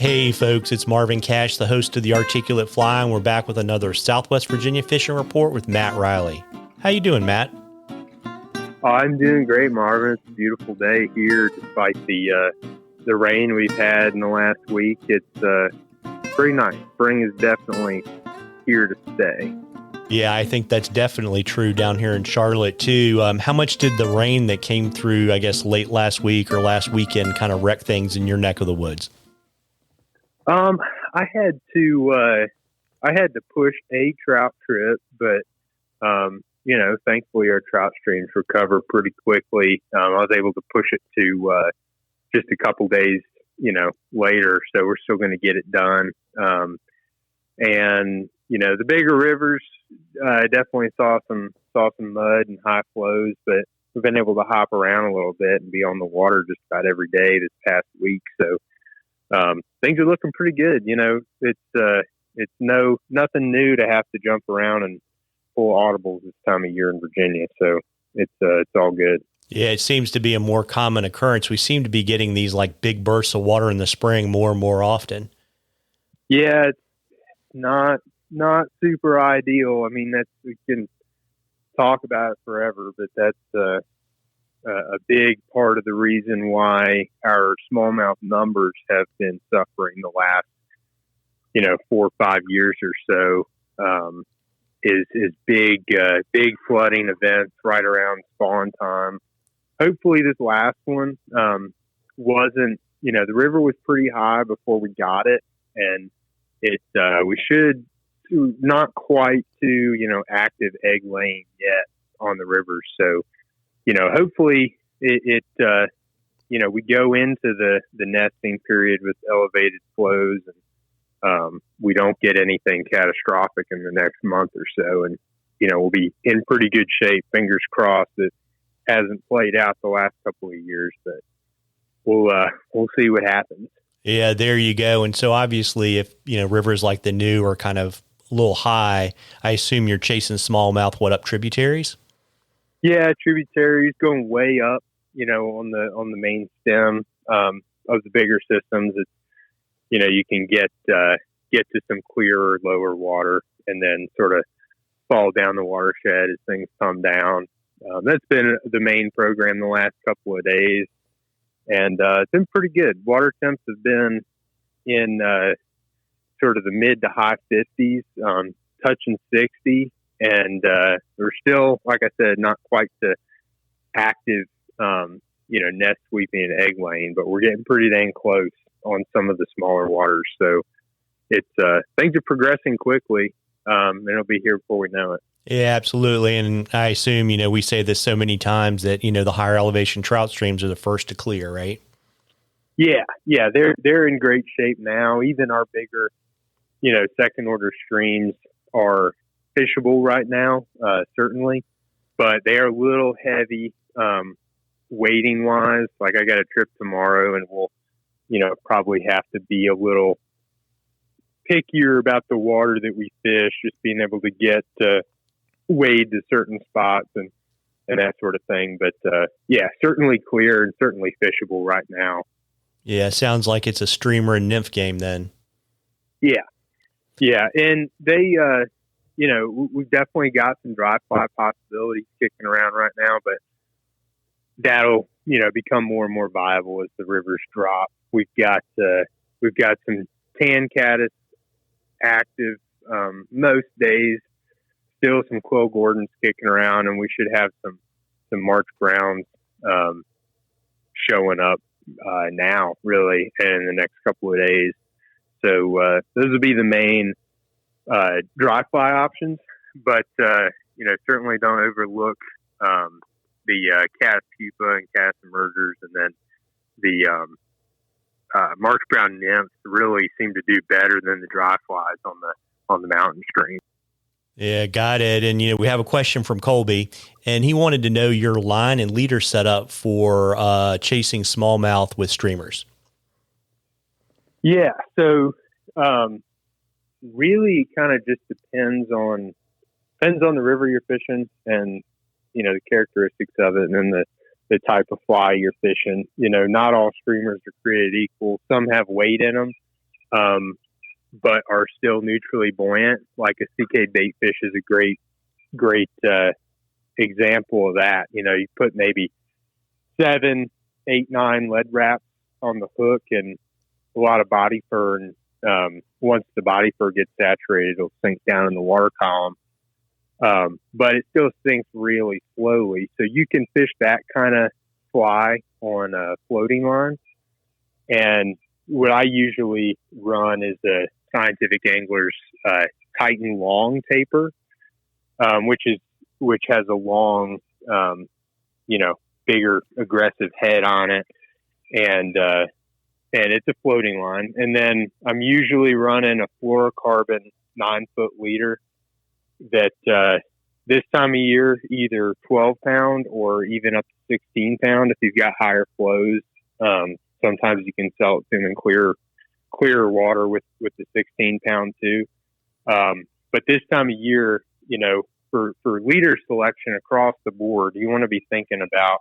Hey folks, it's Marvin Cash, the host of The Articulate Fly, and we're back with another Southwest Virginia fishing report with Matt Reilly. How you doing, Matt? I'm doing great, Marvin. It's a beautiful day here, despite the rain we've had in the last week. It's pretty nice. Spring is definitely here to stay. Yeah, I think that's definitely true down here in Charlotte, too. How much did the rain that came through, I guess, late last week or last weekend kind of wreck things in your neck of the woods? I had to push a trout trip, but thankfully our trout streams recover pretty quickly. I was able to push it to just a couple days, later, so we're still going to get it done. And the bigger rivers definitely saw some mud and high flows, but we've been able to hop around a little bit and be on the water just about every day this past week. So things are looking pretty good. It's nothing new to have to jump around and pull audibles this time of year in Virginia. So it's all good. Yeah, it seems to be a more common occurrence. We seem to be getting these like big bursts of water in the spring more and more often. Yeah, it's not super ideal. I mean, we can talk about it forever, but that's a big part of the reason why our smallmouth numbers have been suffering the last, 4 or 5 years or so, is big flooding events right around spawn time. Hopefully this last one, wasn't, the river was pretty high before we got it, and we should not quite to, active egg laying yet on the river. So, hopefully we go into the nesting period with elevated flows, and we don't get anything catastrophic in the next month or so. And, we'll be in pretty good shape. Fingers crossed. It hasn't played out the last couple of years, but we'll see what happens. Yeah, there you go. And so obviously if, rivers like the New are kind of a little high, I assume you're chasing smallmouth, up tributaries? Yeah, tributaries going way up, on the main stem of the bigger systems. It's, you can get to some clearer, lower water, and then sort of fall down the watershed as things come down. That's been the main program the last couple of days, and it's been pretty good. Water temps have been in sort of the mid to high 50s, touching 60. And we're still, like I said, not quite to active, nest sweeping and egg laying, but we're getting pretty dang close on some of the smaller waters. So it's things are progressing quickly, and it'll be here before we know it. Yeah, absolutely. And I assume, we say this so many times that, the higher elevation trout streams are the first to clear, right? Yeah, they're in great shape now. Even our bigger, second order streams are fishable right now, certainly, but they are a little heavy weighting wise. Like I got a trip tomorrow, and we'll probably have to be a little pickier about the water that we fish, just being able to get weighed to certain spots and that sort of thing. But certainly clear and certainly fishable right now. Yeah, sounds like it's a streamer and nymph game then. Yeah, and they we've definitely got some dry fly possibilities kicking around right now, but that'll, become more and more viable as the rivers drop. We've got some tan caddis active most days, still some Quill Gordons kicking around, and we should have some March Browns showing up now, really, and in the next couple of days. So those will be the main dry fly options, but certainly don't overlook the caddis pupa and caddis emergers, and then the March Brown nymphs really seem to do better than the dry flies on the mountain stream. Yeah, got it. And we have a question from Colby, and he wanted to know your line and leader setup for chasing smallmouth with streamers. Yeah, so really kind of just depends on the river you're fishing and the characteristics of it, and then the type of fly you're fishing. Not all streamers are created equal. Some have weight in them, but are still neutrally buoyant. Like a CK bait fish is a great example of that. You put maybe 7, 8, 9 lead wraps on the hook and a lot of body fur, and once the body fur gets saturated, it'll sink down in the water column. But it still sinks really slowly. So you can fish that kind of fly on a floating line. And what I usually run is a Scientific Angler's Titan Long taper, which has a long, bigger aggressive head on it. And it's a floating line. And then I'm usually running a fluorocarbon 9-foot leader that this time of year, either 12-pound or even up to 16-pound if you've got higher flows. Sometimes you can sell it to them in clearer water with the 16-pound too. But this time of year, for leader selection across the board, you want to be thinking about,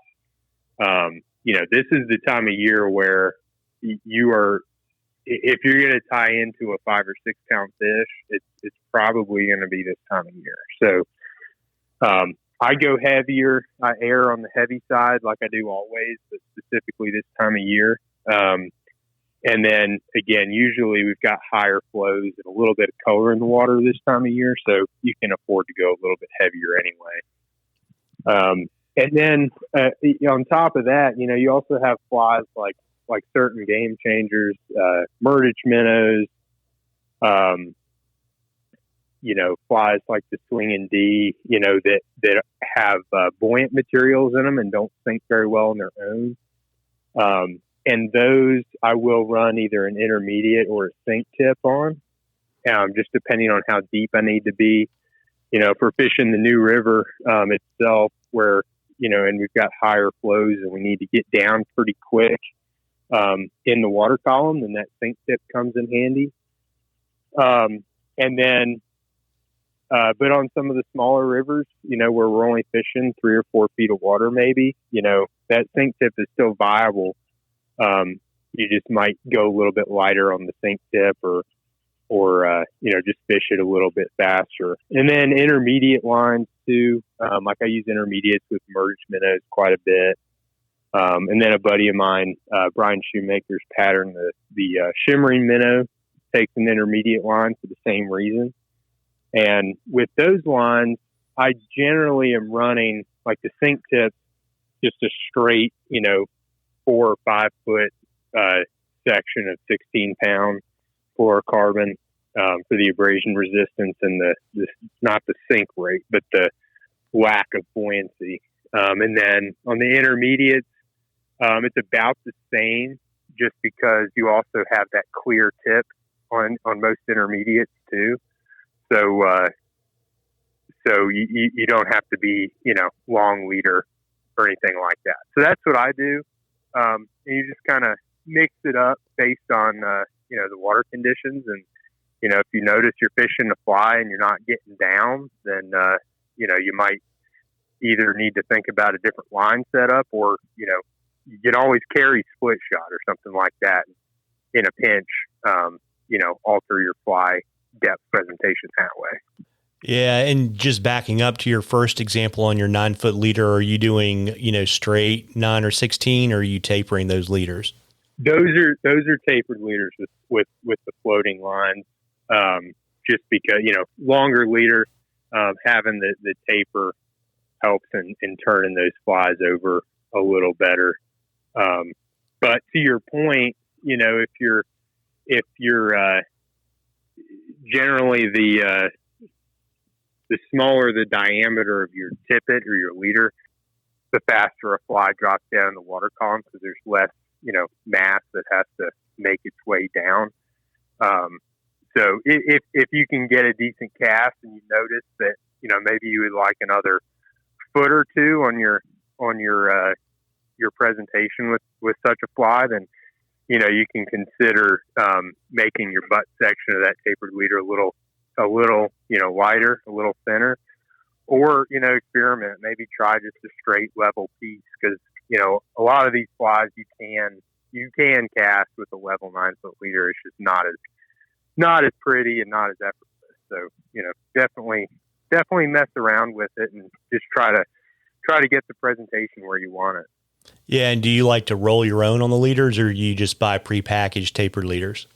this is the time of year where you are, if you're going to tie into a 5 or 6 pound fish, it's probably going to be this time of year. So, I go heavier. I err on the heavy side like I do always, but specifically this time of year. And then again, usually we've got higher flows and a little bit of color in the water this time of year, so you can afford to go a little bit heavier anyway. And then on top of that, you also have flies like certain game changers, Murdich minnows, flies like the Swinging D, that have buoyant materials in them and don't sink very well on their own. And those I will run either an intermediate or a sink tip on, just depending on how deep I need to be. If we're fishing the New River itself, where and we've got higher flows and we need to get down pretty quick in the water column, then that sink tip comes in handy. And then, but on some of the smaller rivers, where we're only fishing 3 or 4 feet of water, maybe, that sink tip is still viable. You just might go a little bit lighter on the sink tip or just fish it a little bit faster. And then intermediate lines too. Like I use intermediates with Murdich minnows quite a bit. And then a buddy of mine, Brian Shoemaker's pattern, the shimmering minnow, takes an intermediate line for the same reason. And with those lines, I generally am running like the sink tip, just a straight, 4 or 5 foot section of 16-pound fluorocarbon for the abrasion resistance and the not the sink rate, but the lack of buoyancy. And then on the intermediates, it's about the same, just because you also have that clear tip on most intermediates too. So you don't have to be, long leader or anything like that. So that's what I do. And you just kind of mix it up based on, the water conditions. And, if you notice you're fishing a fly and you're not getting down, then, you might either need to think about a different line setup, or, you can always carry split shot or something like that in a pinch, alter your fly depth presentation that way. Yeah. And just backing up to your first example on your 9-foot leader, are you doing, straight 9 or 16, or are you tapering those leaders? Those are tapered leaders with the floating lines. Just because, longer leader, having the taper helps in turning those flies over a little better. But to your point, if you're generally the smaller the diameter of your tippet or your leader, the faster a fly drops down in the water column, because there's less, mass that has to make its way down. So if you can get a decent cast and you notice that, maybe you would like another foot or two on your presentation with such a fly, then, you can consider making your butt section of that tapered leader a little, lighter, a little thinner, or, experiment, maybe try just a straight level piece. Cause, a lot of these flies you can cast with a level 9-foot leader. It's just not not as pretty and not as effortless. So, definitely mess around with it and just try to get the presentation where you want it. Yeah. And do you like to roll your own on the leaders, or you just buy prepackaged tapered leaders?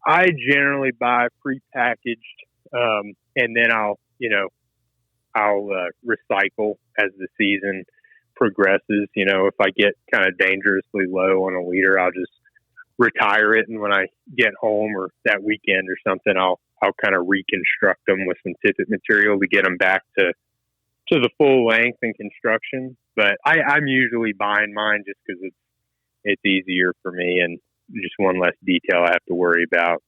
I generally buy prepackaged, and then I'll recycle as the season progresses. If I get kind of dangerously low on a leader, I'll just retire it. And when I get home or that weekend or something, I'll kind of reconstruct them with some tippet material to get them back to the full length and construction. But I'm usually buying mine just because it's easier for me and just one less detail I have to worry about.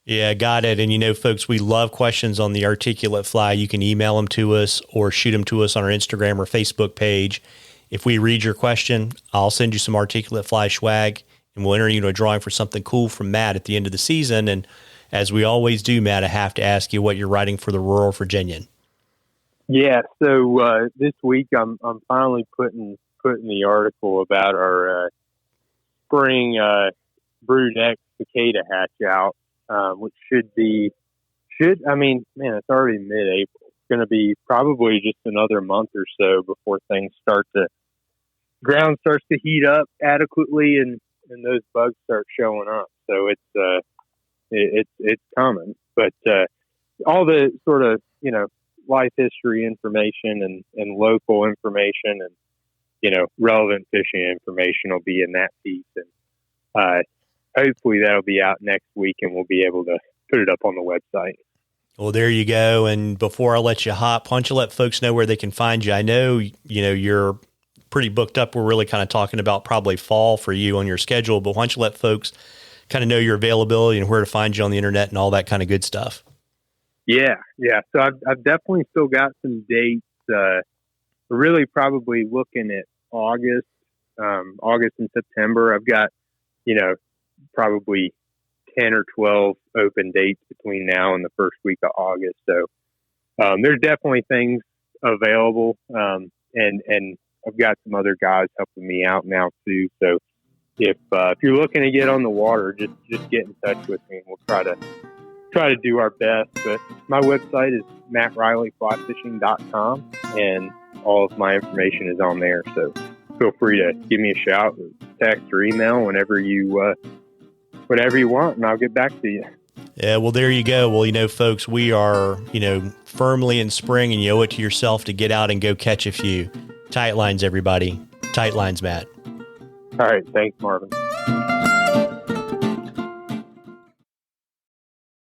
Yeah, got it. And folks, we love questions on the articulate fly. You can email them to us or shoot them to us on our Instagram or Facebook page. If we read your question, I'll send you some articulate fly swag, and we'll enter you into a drawing for something cool from Matt at the end of the season. And as we always do, Matt, I have to ask you what you're writing for the Rural Virginian. Yeah. So this week I'm finally putting the article about our spring brunette cicada hatch out, which it's already mid-April. It's going to be probably just another month or so before ground starts to heat up adequately and those bugs start showing up. So it's coming, but all the sort of, life history information and local information and, relevant fishing information will be in that piece. And hopefully that'll be out next week and we'll be able to put it up on the website. Well, there you go. And before I let you hop, why don't you let folks know where they can find you? I know, you're pretty booked up. We're really kind of talking about probably fall for you on your schedule, but why don't you let folks kind of know your availability and where to find you on the internet and all that kind of good stuff? Yeah. So I've definitely still got some dates, really probably looking at August and September. I've got, probably 10 or 12 open dates between now and the first week of August. So, there's definitely things available. And I've got some other guys helping me out now too. So if you're looking to get on the water, just get in touch with me and we'll try to do our best. But my website is mattrilleiflyfishing.com and all of my information is on there. So feel free to give me a shout, text or email whenever you want, and I'll get back to you. Yeah, well, there you go. Well, folks, we are, firmly in spring, and you owe it to yourself to get out and go catch a few. Tight lines, everybody. Tight lines, Matt. All right. Thanks, Marvin.